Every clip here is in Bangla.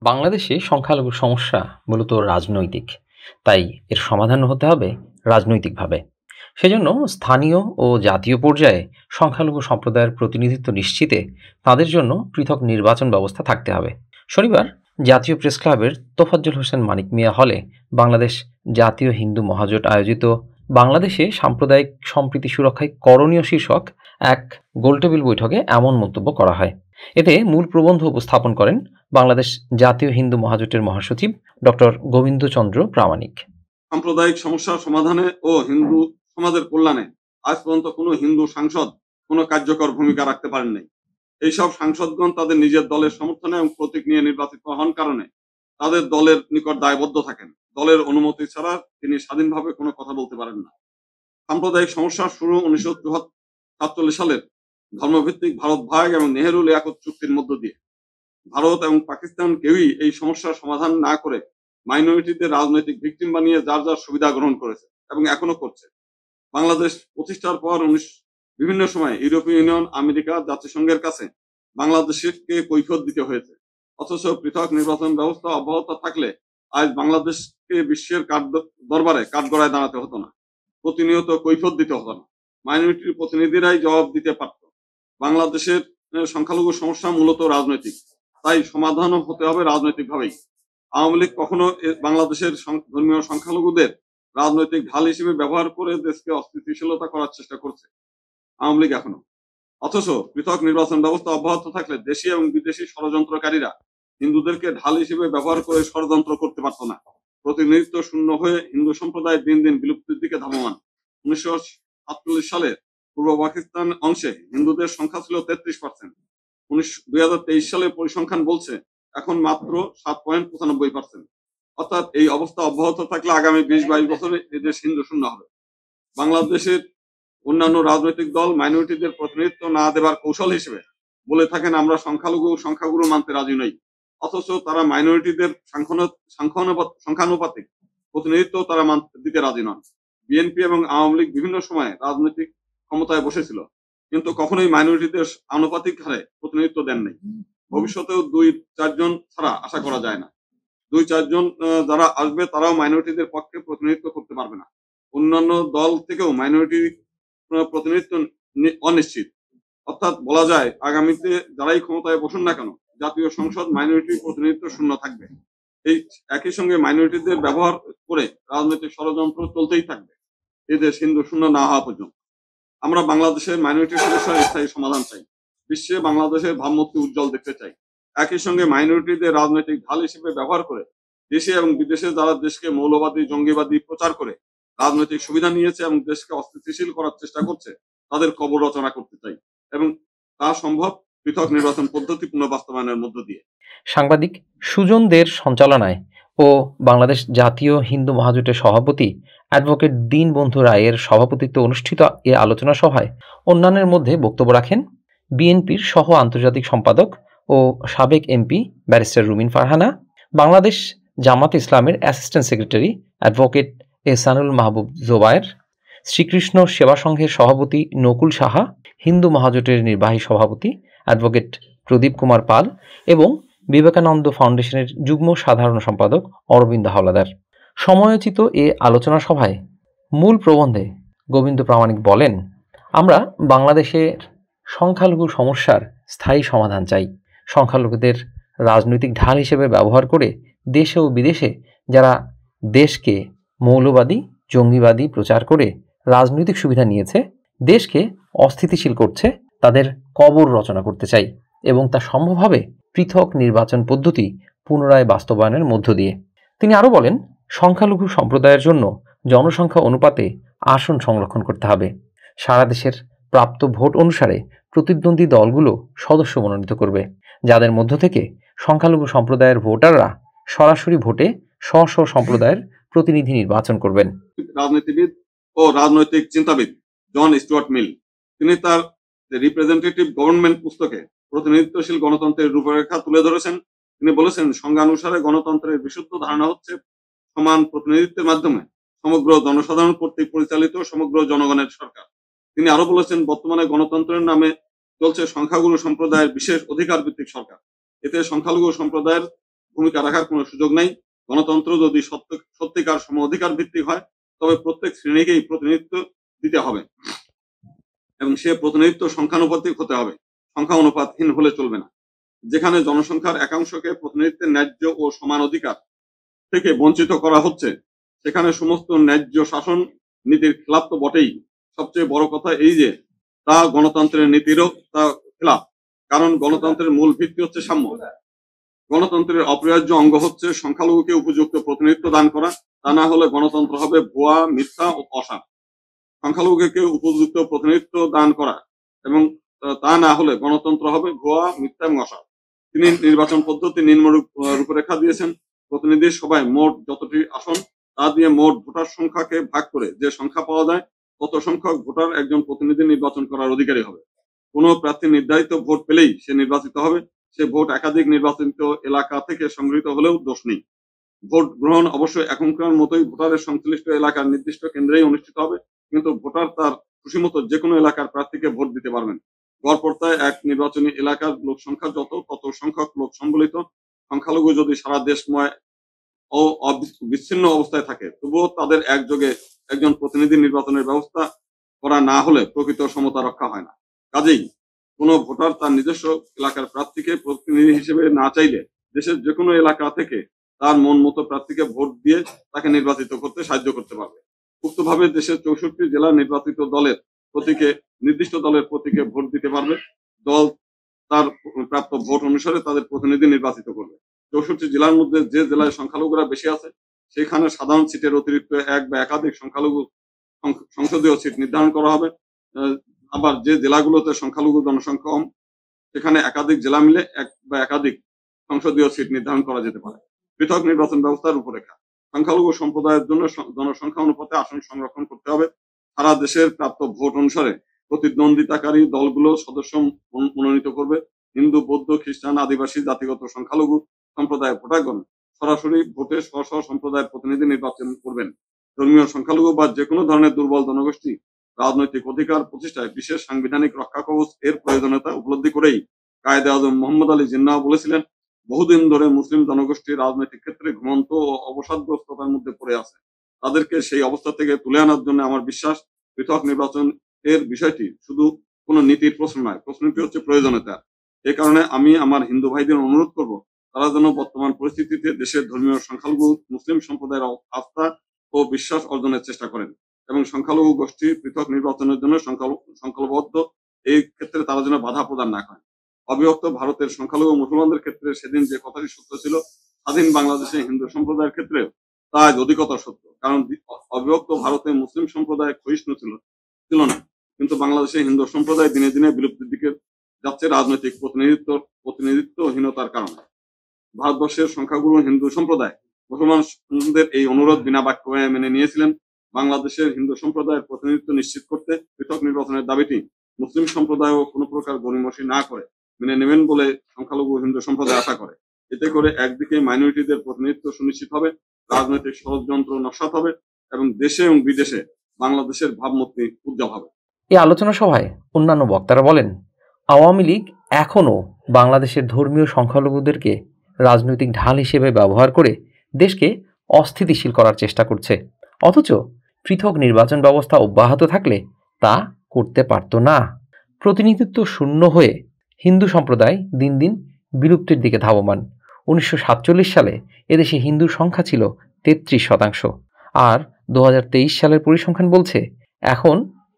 বাংলাদেশে সংখ্যালঘু সমস্যা মূলত রাজনৈতিক। তাই এর সমাধান হতে হবে রাজনৈতিকভাবে। সেজন্য স্থানীয় ও জাতীয় পর্যায়ে সংখ্যালঘু সম্প্রদায়ের প্রতিনিধিত্ব নিশ্চিতে তাদের জন্য পৃথক নির্বাচন ব্যবস্থা থাকতে হবে। শনিবার জাতীয় প্রেস ক্লাবের তোফাজ্জল হোসেন মানিক মিয়া হলে বাংলাদেশ জাতীয় হিন্দু মহাজোট আয়োজিত বাংলাদেশে সাম্প্রদায়িক সম্প্রীতি সুরক্ষায় করণীয় শীর্ষক এক গোলটেবিল বৈঠকে এমন মন্তব্য করা হয়। এতে মূল প্রবন্ধ উপস্থাপন করেন বাংলাদেশ জাতীয় হিন্দু মহাজোটের মহাসচিব ডক্টর গোবিন্দচন্দ্র প্রামাণিক। সাম্প্রদায়িক সমস্যার সমাধানে ও হিন্দু সমাজের কল্যাণে আজ পর্যন্ত কোনো হিন্দু সাংসদ কোনো কার্যকর ভূমিকা রাখতে পারেন নাই। এইসব সাংসদগণ তাদের নিজের দলের সমর্থনে এবং প্রতীক নিয়ে নির্বাচিত হন কারণে তাদের দলের নিকট দায়বদ্ধ থাকেন। দলের অনুমতি ছাড়া তিনি স্বাধীনভাবে কোনো কথা বলতে পারেন না। সাম্প্রদায়িক সমস্যার শুরু 1947 সালের ধর্মভিত্তিক ভারত ভাগ এবং নেহেরু লিয়াকত চুক্তির মধ্য দিয়ে। ভারত এবং পাকিস্তান কেউই এই সমস্যার সমাধান না করে মাইনরিটিদের রাজনৈতিক ভিকটিম বানিয়ে যার যার সুবিধা গ্রহণ করেছে এবং এখনো করছে। বাংলাদেশ প্রতিষ্ঠার পর বিভিন্ন সময় ইউরোপীয় ইউনিয়ন, আমেরিকা, জাতিসংঘের কাছে বাংলাদেশকে কৈফিয়ত দিতে হয়েছে। অথচ পৃথক নির্বাচন ব্যবস্থা অব্যাহত থাকলে আজ বাংলাদেশকে বিশ্বের দরবারে কাঠগড়ায় দাঁড়াতে হতো না, প্রতিনিয়ত কৈফিয়ত দিতে হতো না। মাইনরিটির প্রতিনিধিরাই জবাব দিতে পারত। বাংলাদেশের সংখ্যালঘু সমস্যা মূলত রাজনৈতিক, তাই সমাধানও হতে হবে রাজনৈতিকভাবেই। আওয়ামী লীগ কখনো বাংলাদেশের ধর্মীয় সংখ্যালঘুদের রাজনৈতিক ঢাল হিসেবে ব্যবহার করে দেশকে অস্থিতিশীলতা করার চেষ্টা করছে আওয়ামী লীগ এখনো। অথচ পৃথক নির্বাচন ব্যবস্থা অব্যাহত থাকলে দেশি এবং বিদেশি ষড়যন্ত্রকারীরা হিন্দুদেরকে ঢাল হিসেবে ব্যবহার করে ষড়যন্ত্র করতে পারত না। প্রতিনিধিত্ব শূন্য হয়ে হিন্দু সম্প্রদায় দিন দিন বিলুপ্তির দিকে ধাবমান। 1947 সালে পূর্ব পাকিস্তান অংশে হিন্দুদের সংখ্যা ছিল 33%। 2023 সালে পরিসংখ্যান বলছে এখন মাত্র 7.95%। অর্থাৎ এই অবস্থা অব্যাহত থাকলে আগামী 20-22 বছরে এদেশ হিন্দু শূন্য হবে। বাংলাদেশের অন্যান্য রাজনৈতিক দল মাইনরিটিদের প্রতিনিধিত্ব না দেবার কৌশল হিসেবে বলে থাকেন আমরা সংখ্যাগুরু মানতে রাজি নই। অথচ তারা মাইনরিটিদের সংখ্যানুপাতিক প্রতিনিধিত্ব তারা দিতে রাজি নন। বিএনপি এবং আওয়ামী লীগ বিভিন্ন সময়ে রাজনৈতিক ক্ষমতায় বসেছিল, কিন্তু কখনোই মাইনরিটিদের আনুপাতিক হারে প্রতিনিধিত্ব দেন নাই। ভবিষ্যতেও 2-4 জন ছাড়া আশা করা যায় না। 2-4 জন যারা আসবে তারাও মাইনরিটিদের পক্ষে প্রতিনিধিত্ব করতে পারবে না। অন্যান্য দল থেকেও মাইনরিটি প্রতিনিধিত্ব অনিশ্চিত। অর্থাৎ বলা যায় আগামীতে যারাই ক্ষমতায় বসুন না কেন জাতীয় সংসদ মাইনরিটি প্রতিনিধিত্ব শূন্য থাকবে। এই একই সঙ্গে মাইনরিটিদের ব্যবহার করে রাজনৈতিক ষড়যন্ত্র চলতেই থাকবে এদেশ হিন্দু শূন্য না হওয়া পর্যন্ত। আমরা বাংলাদেশের মাইনরিটি সমস্যার স্থায়ী সমাধান চাই, বিশ্বে বাংলাদেশের ভাবমূর্তি উজ্জ্বল দেখতে চাই। একই সঙ্গে মাইনরিটিদের রাজনৈতিক ঢাল হিসেবে ব্যবহার করে দেশে এবং বিদেশে যারা দেশকে মৌলবাদী জঙ্গিবাদী প্রচার করে রাজনৈতিক সুবিধা নিয়েছে এবং দেশকে অস্থিতিশীল করার চেষ্টা করছে তাদের কবর রচনা করতে চাই, এবং তা সম্ভব পৃথক নির্বাচন পদ্ধতি পুনঃবাস্তবায়নের মধ্য দিয়ে। সাংবাদিক সুজন দের সঞ্চালনায় ও বাংলাদেশ জাতীয় হিন্দু মহাজোটের সভাপতি অ্যাডভোকেট দীনবন্ধু রায়ের সভাপতিত্বে অনুষ্ঠিত এ আলোচনা সভায় অন্যান্যের মধ্যে বক্তব্য রাখেন বিএনপির সহ আন্তর্জাতিক সম্পাদক ও সাবেক এমপি ব্যারিস্টার রুমিন ফারহানা, বাংলাদেশ জামাত ইসলামের অ্যাসিস্ট্যান্ট সেক্রেটারি অ্যাডভোকেট এহসানুল মাহবুব জোবায়ের, শ্রীকৃষ্ণ সেবা সংঘের সভাপতি নকুল সাহা, হিন্দু মহাজোটের নির্বাহী সভাপতি অ্যাডভোকেট প্রদীপ কুমার পাল এবং বিবেকানন্দ ফাউন্ডেশনের যুগ্ম সাধারণ সম্পাদক অরবিন্দ হাওলাদার। সময়োচিত এ আলোচনা সভায় মূল প্রবন্ধে গোবিন্দ প্রামাণিক বলেন, আমরা বাংলাদেশের সংখ্যালঘু সমস্যার স্থায়ী সমাধান চাই। সংখ্যালঘুদের রাজনৈতিক ঢাল হিসেবে ব্যবহার করে দেশে ও বিদেশে যারা দেশকে মৌলবাদী জঙ্গিবাদী প্রচার করে রাজনৈতিক সুবিধা নিয়েছে, দেশকে অস্থিতিশীল করছে, তাদের কবর রচনা করতে চাই এবং তা সম্ভব হবে পৃথক নির্বাচন পদ্ধতি পুনরায় বাস্তবায়নের মধ্য দিয়ে। তিনি আরও বলেন, সংখ্যালঘু সম্প্রদায়ের জন্য জনসংখ্যা অনুপাতে আসন সংরক্ষণ করতে হবে। সারা দেশের প্রাপ্ত ভোট অনুসারে প্রতিদ্বন্দ্বী দলগুলো সদস্য মনোনীত করবে, যাদের মধ্য থেকে সংখ্যালঘু সম্প্রদায়ের ভোটাররা সরাসরি ভোটে স্ব সম্প্রদায়ের প্রতিনিধি নির্বাচন করবেন। রাজনীতিবিদ ও রাজনৈতিক চিন্তাবিদ জন স্টুয়ার্ট মিল তিনি তার রিপ্রেজেন্টেটিভ গভর্নমেন্ট পুস্তকে প্রতিনিধিত্বশীল গণতন্ত্রের রূপরেখা তুলে ধরেছেন। তিনি বলেছেন, সংজ্ঞানুসারে গণতন্ত্রের বিশুদ্ধ ধারণা হচ্ছে সমান প্রতিনিধিত্বের মাধ্যমে সমগ্র জনসাধারণ কর্তৃক পরিচালিত সমগ্র জনগণের সরকার। তিনি আরো বলেছেন, বর্তমানে গণতন্ত্রের নামে চলছে সংখ্যাগুরু সম্প্রদায়ের বিশেষ অধিকার ভিত্তিক সরকার। এতে সংখ্যালঘু সম্প্রদায়ের ভূমিকা রাখার কোনো সুযোগ নেই। গণতন্ত্র যদি সত্যিকার সম অধিকার ভিত্তিক হয়, তবে প্রত্যেক শ্রেণীকেই প্রতিনিধিত্ব দিতে হবে এবং সে প্রতিনিধিত্ব সংখ্যানুপাতিক হতে হবে, সংখ্যা অনুপাতহীন হলে চলবে না। যেখানে জনসংখ্যার একাংশকে প্রতিনিধিত্বের ন্যায্য ও সমান অধিকার থেকে বঞ্চিত করা হচ্ছে, সেখানে সমস্ত ন্যায্য শাসন নীতির খেলাপ তো বটেই। সবচেয়ে বড় কথা এই যে তা গণতন্ত্রের নীতিরও তা খেলাপ, কারণ গণতন্ত্রের মূল ভিত্তি হচ্ছে সাম্য। গণতন্ত্রের অপরিহার্য অঙ্গ হচ্ছে সংখ্যালঘুকে উপযুক্ত প্রতিনিধিত্ব দান করা, তা না হলে গণতন্ত্র হবে ভুয়া, মিথ্যা ও অসার। সংখ্যালঘুকে উপযুক্ত প্রতিনিধিত্ব দান করা এবং তা না হলে গণতন্ত্র হবে ভুয়া, মিথ্যা এবং অসার। তিনি নির্বাচন পদ্ধতি নিম্ন রূপরেখা দিয়েছেন। প্রতিনিধি সভায় মোট যতটি আসন, তা দিয়ে মোট ভোটার সংখ্যাকে ভাগ করে যে সংখ্যা পাওয়া যায়, তত সংখ্যক ভোটার একজন প্রতিনিধি নির্বাচন করার অধিকারী হবে। কোনো প্রার্থী নির্ধারিত ভোট পেলেই সে নির্বাচিত হবে। সে ভোট একাধিক নির্বাচিত এলাকা থেকে সংগৃহীত হলেও দোষ নেই। ভোট গ্রহণ অবশ্যই এখনকার মতোই ভোটারের সংশ্লিষ্ট এলাকার নির্দিষ্ট কেন্দ্রেই অনুষ্ঠিত হবে, কিন্তু ভোটার তার খুশিমতো যে কোনো এলাকার প্রার্থীকে ভোট দিতে পারবেন। গড়পড়তায় এক নির্বাচনী এলাকার লোক সংখ্যা তত সংখ্যক লোক সম্বলিত সংখ্যালঘু যদি সারা দেশময় ও বিচ্ছিন্ন অবস্থায় থাকে, তবুও তাদের একযোগে একজন প্রতিনিধি নির্বাচনের ব্যবস্থা করা না হলে প্রকৃত সমতা রক্ষা হয় না। কাজেই কোনো ভোটার তার নিজস্ব এলাকার প্রার্থীকে প্রতিনিধি হিসেবে না চাইলে দেশের যে কোনো এলাকা থেকে তার মন মতো প্রার্থীকে ভোট দিয়ে তাকে নির্বাচিত করতে সাহায্য করতে পারবে। উক্তভাবে দেশের 64 জেলার নির্বাচিত দলের প্রতীকে নির্দিষ্ট দলের প্রতীকে ভোট দিতে পারবে। দল তার প্রাপ্ত ভোট অনুসারে তাদের প্রতিনিধি নির্বাচিত করবে। 64 জেলার মধ্যে যে জেলায় সংখ্যালঘুরা বেশি আছে, সেখানে সাধারণ সিটের অতিরিক্ত এক বা একাধিক সংখ্যালঘু সংসদীয় সিট নির্ধারণ করা হবে। আবার যে জেলাগুলোতে সংখ্যালঘু জনসংখ্যা কম, সেখানে একাধিক জেলা মিলে এক বা একাধিক সংসদীয় সিট নির্ধারণ করা যেতে পারে। পৃথক নির্বাচন ব্যবস্থার রূপরেখা। সংখ্যালঘু সম্প্রদায়ের জন্য জনসংখ্যা অনুপাতে আসন সংরক্ষণ করতে হবে। সারা দেশের প্রাপ্ত ভোট অনুসারে প্রতিদ্বন্দ্বিতাকারী দলগুলো সদস্য মনোনীত করবে। হিন্দু, বৌদ্ধ, খ্রিস্টান, আদিবাসী, জাতিগত সংখ্যালঘু সম্প্রদায়ের ভোটারগণ সরাসরি ভোটে স্ব স্ব সম্প্রদায়ের প্রতিনিধি নির্বাচন করবেন। ধর্মীয় সংখ্যালঘু বা যে কোনো ধরনের দুর্বল জনগোষ্ঠী রাজনৈতিক অধিকার প্রতিষ্ঠায় বিশেষ সাংবিধানিক রক্ষা কবচ এর প্রয়োজনীয়তা উপলব্ধি করেই কায়েদে আজম মোহাম্মদ আলী জিন্নাহ বলেছিলেন, বহুদিন ধরে মুসলিম জনগোষ্ঠী রাজনৈতিক ক্ষেত্রে ঘুমন্ত ও অবসাদগ্রস্ততার মধ্যে পড়ে আছে। তাদেরকে সেই অবস্থা থেকে তুলে আনার জন্য আমার বিশ্বাস, পৃথক নির্বাচন এর বিষয়টি শুধু কোনো নীতির প্রশ্ন নয়, প্রশ্নটি হচ্ছে প্রয়োজনীয়তা। এই কারণে আমি আমার হিন্দু ভাইদের অনুরোধ করব, তারা যেন বর্তমান পরিস্থিতিতে দেশের ধর্মীয় সংখ্যালঘু মুসলিম সম্প্রদায়ের আস্থা ও বিশ্বাস অর্জনের চেষ্টা করেন এবং সংখ্যালঘু গোষ্ঠী পৃথক নির্বাচনের জন্য সংকল্পবদ্ধ। এই ক্ষেত্রে তারা যেন বাধা প্রদান না করেন। অবিভক্ত ভারতের সংখ্যালঘু মুসলমানদের ক্ষেত্রে সেদিন যে কথাটি সত্য ছিল, স্বাধীন বাংলাদেশে হিন্দু সম্প্রদায়ের ক্ষেত্রে তা আজ অধিকতর সত্য। কারণ অবিভক্ত ভারতে মুসলিম সম্প্রদায় ক্ষয়িষ্ণু ছিল না, কিন্তু বাংলাদেশে হিন্দু সম্প্রদায় দিনে দিনে বিলুপ্তির দিকে যাচ্ছে রাজনৈতিক প্রতিনিধিত্বহীনতার কারণে। ভারতবর্ষের সংখ্যাগুরু হিন্দু সম্প্রদায় মুসলমানদের এই অনুরোধ বিনা বাক্য মেনে নিয়েছিলেন। বাংলাদেশের হিন্দু সম্প্রদায়ের প্রতিনিধিত্ব নিশ্চিত করতে পৃথক নির্বাচনের দাবিটি মুসলিম সম্প্রদায়ও কোনো প্রকার গড়িমসি না করে মেনে নেবেন বলে সংখ্যালঘু হিন্দু সম্প্রদায় আশা করে। এতে করে একদিকে মাইনরিটিদের প্রতিনিধিত্ব সুনিশ্চিত হবে, রাজনৈতিক ষড়যন্ত্র নস্যাৎ হবে এবং দেশে এবং বিদেশে বাংলাদেশের ভাবমূর্তি উজ্জ্বল হবে। এই আলোচনা সভায় অন্যান্য বক্তারা বলেন, আওয়ামী লীগ এখনও বাংলাদেশের ধর্মীয় সংখ্যালঘুদেরকে রাজনৈতিক ঢাল হিসেবে ব্যবহার করে দেশকে অস্থিতিশীল করার চেষ্টা করছে। অথচ পৃথক নির্বাচন ব্যবস্থা অব্যাহত থাকলে তা করতে পারত না। প্রতিনিধিত্ব শূন্য হয়ে হিন্দু সম্প্রদায় দিন দিন বিলুপ্তির দিকে ধাবমান। 1947 সালে এদেশে হিন্দুর সংখ্যা ছিল 33%, আর 2023 সালের পরিসংখ্যান বলছে এখন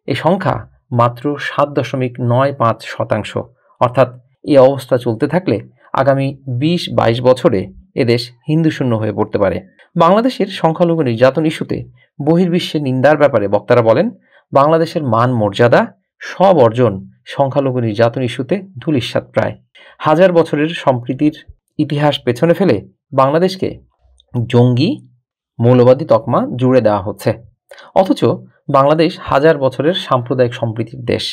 এই সংখ্যা মাত্র 7.95%। অর্থাৎ এই অবস্থা চলতে থাকলে আগামী 20-22 বছরে এদেশ হিন্দু শূন্য হয়ে পড়তে পারে। বাংলাদেশের সংখ্যালঘু নির্যাতন ইস্যুতে বহির্বিশ্বে নিন্দার ব্যাপারে বক্তারা বলেন, বাংলাদেশের মান মর্যাদা সব অর্জন সংখ্যালঘু নির্যাতন ইস্যুতে ধূলিসাৎ প্রায়। হাজার বছরের সম্প্রীতির ইতিহাস পেছনে ফেলে বাংলাদেশকে জঙ্গি মৌলবাদী তকমা জুড়ে দেওয়া হচ্ছে। অথচ বাংলাদেশ হাজার বছরের সাম্প্রদায়িক সম্প্রীতির দেশ।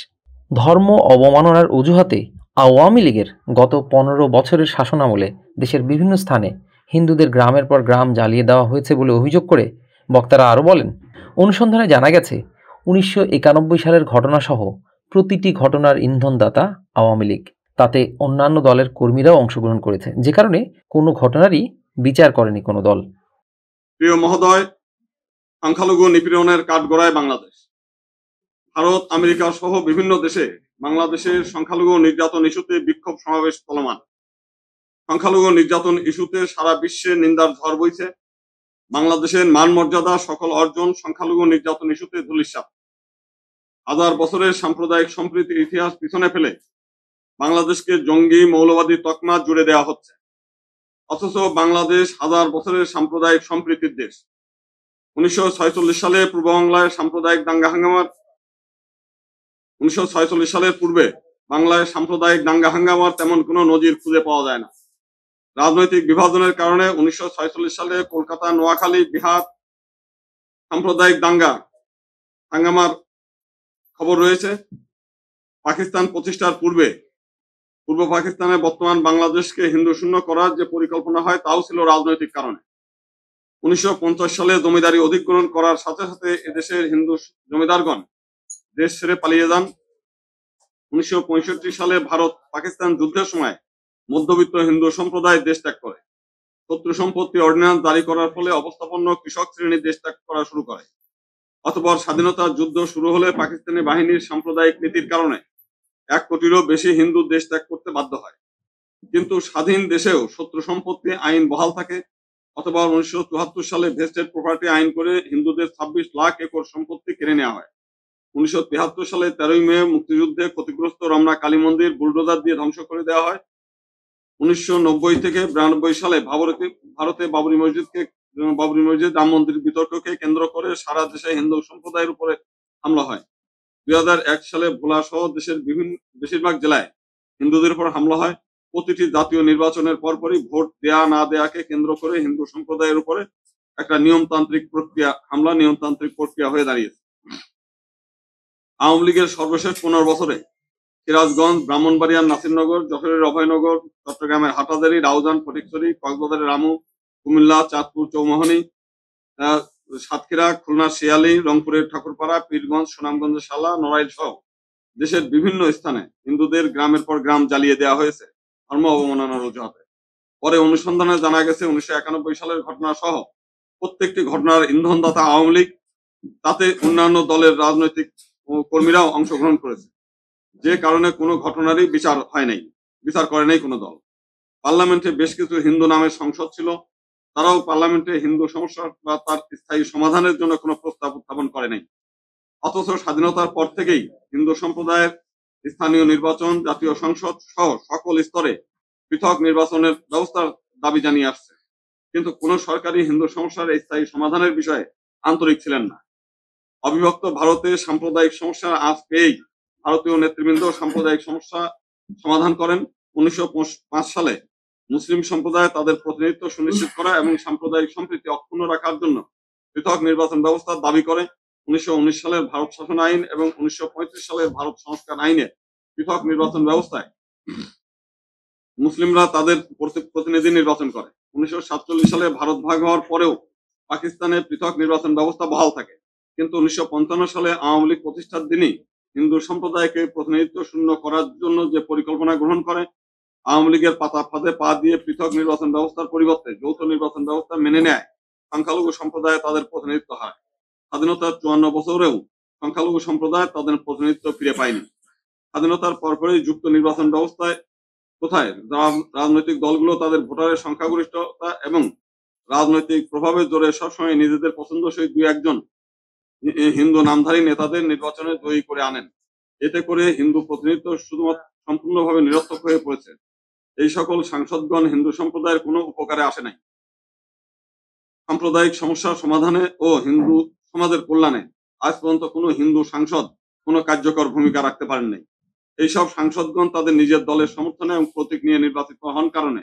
ধর্ম অবমাননার অজুহাতে আওয়ামী লীগের গত 15 বছরের শাসনামলে দেশের বিভিন্ন স্থানে হিন্দুদের গ্রামের পর গ্রাম জ্বালিয়ে দেওয়া হয়েছে বলে অভিযোগ করে বক্তারা আরও বলেন, অনুসন্ধানে জানা গেছে 1991 সালের ঘটনাসহ প্রতিটি ঘটনার ইন্ধনদাতা আওয়ামী লীগ। তাতে অন্যান্য দলের কর্মীরাও অংশগ্রহণ করেছে, যে কারণে কোনো ঘটনারই বিচার করেনি কোনো দল। প্রিয় মহোদয়, সংখ্যালঘু নিপীড়নের কাঠগড়ায় বাংলাদেশ। ভারত, আমেরিকা সহ বিভিন্ন দেশে বাংলাদেশের সংখ্যালঘু নির্যাতন ইস্যুতে বিক্ষোভ সমাবেশ চলমান। সংখ্যালঘু নির্যাতন ইস্যুতে সারা বিশ্বে নিন্দার ঝড় বইছে। বাংলাদেশের মান মর্যাদা, সকল অর্জন সংখ্যালঘু নির্যাতন ইস্যুতে ধূলিসাৎ। হাজার বছরের সাম্প্রদায়িক সম্প্রীতির ইতিহাস পিছনে ফেলে বাংলাদেশকে জঙ্গি মৌলবাদী তকমা জুড়ে দেওয়া হচ্ছে। অথচ বাংলাদেশ হাজার বছরের সাম্প্রদায়িক সম্প্রীতির দেশ। 1946 সালে পূর্ব বাংলায় সাম্প্রদায়িক দাঙ্গা হাঙ্গামার 1946 সালের পূর্বে বাংলায় সাম্প্রদায়িক দাঙ্গা হাঙ্গামার তেমন কোনো নজির খুঁজে পাওয়া যায় না। রাজনৈতিক বিভাজনের কারণে 1946 সালে কলকাতা, নোয়াখালী, বিহার সাম্প্রদায়িক দাঙ্গা হাঙ্গামার খবর রয়েছে। পাকিস্তান প্রতিষ্ঠার পূর্বে পূর্ব পাকিস্তানে বর্তমান বাংলাদেশকে হিন্দু শূন্য করার যে পরিকল্পনা হয় তাও ছিল রাজনৈতিক কারণে। 1950 সালে জমিদারি অধিগ্রহণ করার সাথে সাথে এদেশের হিন্দু জমিদারগণ দেশ ছেড়ে পালিয়ে যান। 1965 সালে ভারত পাকিস্তান যুদ্ধের সময় মধ্যবিত্ত হিন্দু সম্প্রদায় দেশ ত্যাগ করে। শত্রু সম্পত্তি অর্ডিন্যান্স জারি করার ফলে অবস্থাপন্ন কৃষক শ্রেণী দেশ ত্যাগ করা শুরু করে। অতঃপর স্বাধীনতার যুদ্ধ শুরু হলে পাকিস্তানি বাহিনীর সাম্প্রদায়িক নীতির কারণে 1 কোটিরও বেশি হিন্দু দেশ ত্যাগ করতে বাধ্য হয়। কিন্তু স্বাধীন দেশেও শত্রু সম্পত্তি আইন বহাল থাকে। অথবা 1974 সালে ভেস্টেড প্রপার্টি আইন করে হিন্দুদের 26 লাখ একর সম্পত্তি কেড়ে নেওয়া হয়। 1973 সালে 13ই মে মুক্তিযুদ্ধে ক্ষতিগ্রস্ত রমনা কালী মন্দির বুলডোজার দিয়ে ধ্বংস করে দেওয়া হয়। 1990 থেকে 92 সালে ভারতে বাবরি মসজিদ রাম মন্দির বিতর্ককে কেন্দ্র করে সারা দেশে হিন্দু সম্প্রদায়ের উপরে হামলা হয়। 2001 সালে ভোলা সহ দেশের বেশিরভাগ জেলায় হিন্দুদের উপর হামলা হয়। প্রতিটি জাতীয় নির্বাচনের পরপরই ভোট দেয়া না দেয়াকে কেন্দ্র করে হিন্দু সম্প্রদায়ের উপরে একটা নিয়মতান্ত্রিক প্রক্রিয়া হয়ে দাঁড়িয়েছে। আওয়ামী লীগের সর্বশেষ 15 বছরে সিরাজগঞ্জ, ব্রাহ্মণবাড়িয়ার নাসিরনগর, যশোরের অভয়নগর, চট্টগ্রামের হাটাজারি, রাউজান, ফটিকছড়ি, কক্সবাজারের রামু, কুমিল্লা, চাঁদপুর, চৌমোহনী, সাতক্ষীরা, খুলনার শিয়ালী, রংপুরের ঠাকুরপাড়া, পীরগঞ্জ, সুনামগঞ্জের শালা, নড়াইল সহ দেশের বিভিন্ন স্থানে হিন্দুদের গ্রামের পর গ্রাম জ্বালিয়ে দেওয়া হয়েছে ধর্ম অবমাননার অজুহাতে। পরে অনুসন্ধানে জানা গেছে 1991 সালের ঘটনা সহ প্রত্যেকটি ঘটনার ইন্ধনদাতা আওয়ামী লীগ, তাতে অন্যান্য দলের রাজনৈতিক কর্মীরাও অংশগ্রহণ করেছে, যে কারণে কোনো ঘটনারই বিচার করে নাই কোনো দল। পার্লামেন্টে বেশ কিছু হিন্দু নামের সংসদ ছিল, তারাও পার্লামেন্টে হিন্দু সমস্যা বা তার স্থায়ী সমাধানের জন্য কোনো প্রস্তাব উত্থাপন করে নাই। অথচ স্বাধীনতার পর থেকেই হিন্দু সম্প্রদায়ের স্থানীয় নির্বাচন, জাতীয় সংসদ সহ সকল স্তরে পৃথক নির্বাচনের ব্যবস্থার দাবি জানিয়ে আসছে, কিন্তু কোন সরকারি হিন্দু সমস্যার স্থায়ী সমাধানের বিষয়ে আন্তরিক ছিলেন না। অবিভক্ত ভারতে সাম্প্রদায়িক সমস্যার আঁচ পেয়েই ভারতীয় নেতৃবৃন্দ সাম্প্রদায়িক সমস্যা সমাধান করেন। 1905 সালে মুসলিম সম্প্রদায় তাদের প্রতিনিধিত্ব সুনিশ্চিত করা এবং সাম্প্রদায়িক সম্প্রীতি অক্ষুণ্ণ রাখার জন্য পৃথক নির্বাচন ব্যবস্থার দাবি করে। 1919 সালের ভারত শাসন আইন এবং 1935 সালের ভারত সংস্কার আইনে পৃথক নির্বাচন ব্যবস্থায় মুসলিমরা তাদের প্রতিনিধি নির্বাচন করে। 1947 সালে ভারত ভাগ হওয়ার পরেও পাকিস্তানে পৃথক নির্বাচন ব্যবস্থা বহাল থাকে, কিন্তু 1955 সালে আওয়ামী লীগ প্রতিষ্ঠার দিনই হিন্দু সম্প্রদায়কে প্রতিনিধিত্ব শূন্য করার জন্য যে পরিকল্পনা গ্রহণ করে, আওয়ামী লীগের পাতা ফাঁদে পা দিয়ে পৃথক নির্বাচন ব্যবস্থার পরিবর্তে যৌথ নির্বাচন ব্যবস্থা মেনে নেয় সংখ্যালঘু সম্প্রদায় তাদের প্রতিনিধিত্ব হয়। স্বাধীনতার 54 বছরেও সংখ্যালঘু সম্প্রদায় তাদের প্রতিনিধিত্ব ফিরে পায়নি। স্বাধীনতার পরপরই যুক্ত নির্বাচন ব্যবস্থায় কোথায় রাজনৈতিক দলগুলো তাদের ভোটারের সংখ্যাগরিষ্ঠতা এবং রাজনৈতিক প্রভাবের জোরে সবসময় নিজেদের পছন্দসই 2-1 হিন্দু নামধারী নেতাদের নির্বাচনে জয়ী করে আনেন। এতে করে হিন্দু প্রতিনিধিত্ব শুধুমাত্র সম্পূর্ণভাবে নিরর্থক হয়ে পড়েছে। এই সকল সাংসদগণ হিন্দু সম্প্রদায়ের কোনো উপকারে আসে নাই। সাম্প্রদায়িক সমস্যার সমাধানে ও হিন্দু সমাজের কল্যাণে আজ পর্যন্ত কোনো হিন্দু সাংসদ কোনো কার্যকর ভূমিকা রাখতে পারেন নাই। এইসব সাংসদগণ তাদের নিজের দলের সমর্থনে এবং প্রতীক নিয়ে নির্বাচিত হন কারণে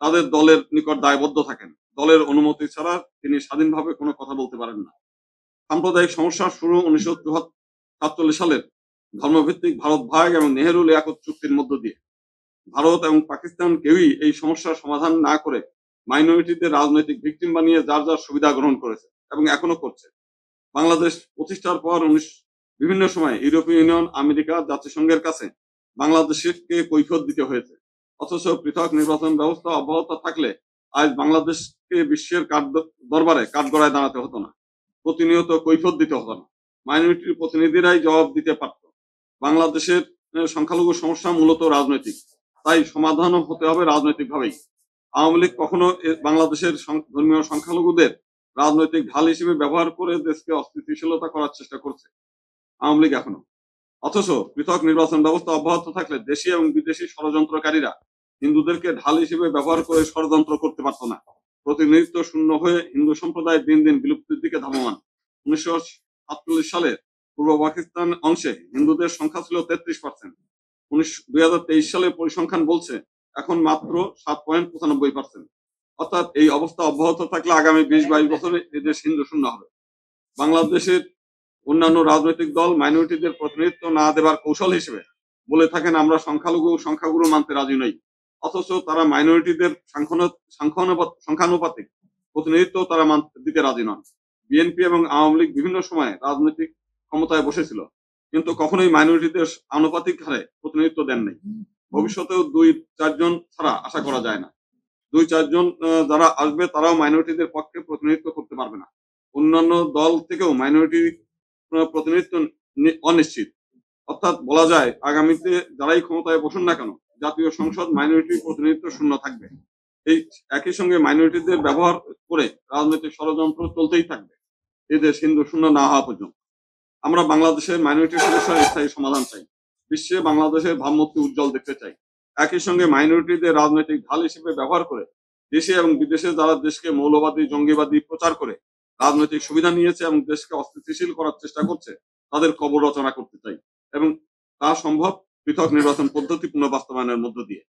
তাদের দলের নিকট দায়বদ্ধ থাকেন। দলের অনুমতি ছাড়া তিনি স্বাধীনভাবে কোনো কথা বলতে পারেন না। সাম্প্রদায়িক সমস্যার শুরু 1947 সালের ধর্মভিত্তিক ভারত ভাগ এবং নেহেরু লিয়াকত চুক্তির মধ্য দিয়ে। ভারত এবং পাকিস্তান কেউই এই সমস্যার সমাধান না করে মাইনরিটিদের রাজনৈতিক ভিকটিম বানিয়ে যার যার সুবিধা গ্রহণ করেছে এবং এখনো করছে। বাংলাদেশ প্রতিষ্ঠার পর বিভিন্ন সময় ইউরোপীয় ইউনিয়ন, আমেরিকা, জাতিসংঘের কাছে বাংলাদেশকে কৈফিয়ত দিতে হয়েছে। অথচ পৃথক নির্বাচন ব্যবস্থা অব্যাহত থাকলে আজ বাংলাদেশকে বিশ্বের দরবারে কাঠগড়ায় দাঁড়াতে হতো না, প্রতিনিয়ত কৈফিয়ত দিতে হতো না, মাইনরিটির প্রতিনিধিরাই জবাব দিতে পারত। বাংলাদেশের সংখ্যালঘু সমস্যা মূলত রাজনৈতিক, তাই সমাধানও হতে হবে রাজনৈতিকভাবেই। আওয়ামী লীগ কখনো বাংলাদেশের ধর্মীয় সংখ্যালঘুদের রাজনৈতিক ঢাল হিসেবে ব্যবহার করে দেশকে অস্থিতিশীলতা করার চেষ্টা করছে আওয়ামী লীগ এখনো। অথচ পৃথক নির্বাচন ব্যবস্থা অব্যাহত থাকলে দেশি এবং বিদেশি ষড়যন্ত্রকারীরা হিন্দুদেরকে ঢাল হিসেবে ব্যবহার করে ষড়যন্ত্র করতে পারত না। প্রতিনিধিত্ব শূন্য হয়ে হিন্দু সম্প্রদায় দিন দিন বিলুপ্তির দিকে ধাবমান। 1947 সালে পূর্ব পাকিস্তান অংশে হিন্দুদের সংখ্যা ছিল 33%। 2023 সালে পরিসংখ্যান বলছে এখন মাত্র 7.95%। অর্থাৎ এই অবস্থা অব্যাহত থাকলে আগামী 20-22 বছরে এদেশ হিন্দু শূন্য হবে। বাংলাদেশের অন্যান্য রাজনৈতিক দল মাইনরিটিদের প্রতিনিধিত্ব না দেবার কৌশল হিসেবে বলে থাকেন আমরা সংখ্যাগুরু মানতে রাজি নই। অথচ তারা মাইনরিটিদের সংখ্যানুপাতিক প্রতিনিধিত্ব তারা দিতে রাজি নন। বিএনপি এবং আওয়ামী লীগ বিভিন্ন সময়ে রাজনৈতিক ক্ষমতায় বসেছিল, কিন্তু কখনোই মাইনরিটিদের আনুপাতিক হারে প্রতিনিধিত্ব দেন নাই। ভবিষ্যতেও 2-4 জন ছাড়া আশা করা যায় না। 2-4 জন যারা আসবে তারাও মাইনরিটিদের পক্ষে প্রতিনিধিত্ব করতে পারবে না। অন্যান্য দল থেকেও মাইনরিটি প্রতিনিধিত্ব অনিশ্চিত। অর্থাৎ বলা যায় আগামীতে যারাই ক্ষমতায় বসুন না কেন, জাতীয় সংসদ মাইনরিটি প্রতিনিধিত্ব শূন্য থাকবে। এই একই সঙ্গে মাইনরিটিদের ব্যবহার করে রাজনৈতিক ষড়যন্ত্র চলতেই থাকবে এদেশ হিন্দু শূন্য না হওয়া পর্যন্ত। আমরা বাংলাদেশের মাইনরিটি সমস্যার স্থায়ী সমাধান চাই, বিশ্বে বাংলাদেশের ভাবমূর্তি উজ্জ্বল দেখতে চাই। একই সঙ্গে মাইনরিটিদের রাজনৈতিক ঢাল হিসেবে ব্যবহার করে দেশে এবং বিদেশে যারা দেশকে মৌলবাদী জঙ্গিবাদী প্রচার করে রাজনৈতিক সুবিধা নিয়েছে এবং দেশকে অস্থিতিশীল করার চেষ্টা করছে, তাদের কবর রচনা করতে চাই এবং তা সম্ভব পৃথক নির্বাচন পদ্ধতি পুনঃ বাস্তবায়নের মধ্য দিয়ে।